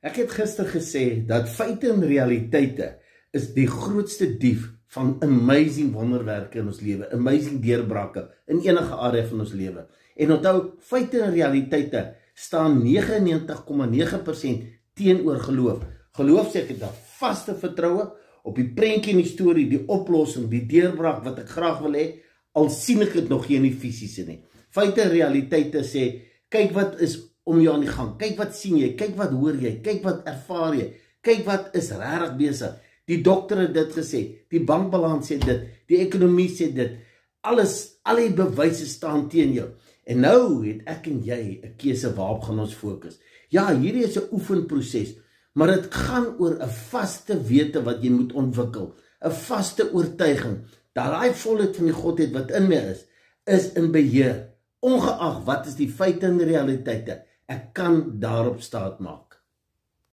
Ek het gister gesê dat feite en realiteite is die grootste dief van amazing wonderwerke in ons lewe, amazing deurbrake in enige area van ons lewe. En onthou, feite en realiteite staan 99,9% teenoor geloof. Geloof sê ek het 'n vaste vertroue op die prentjie en die storie, die oplossing, die deurbraak wat ek graag wil hê, al sien ek dit nog nie in die fisiese nie. Feite en realiteite sê, kyk wat is om jou aan die gang, kyk wat sien jy, kyk wat hoor jy, kyk wat ervaar jy, kyk wat is regtig besig. Die dokter het dit gesê, die bankbalans sê dit, die ekonomie sê dit, alles, al die bewyse staan teen jou. En nou het ek en jy 'n keuse waarop gaan ons fokus. Ja, hierdie is 'n oefenproses, maar dit gaan oor 'n vaste wete wat jy moet ontwikkel, 'n vaste oortuiging, dat daai volheid van die Godheid wat in my is in beheer, ongeag wat is die feite en realiteite, ek kan daarop staat maak.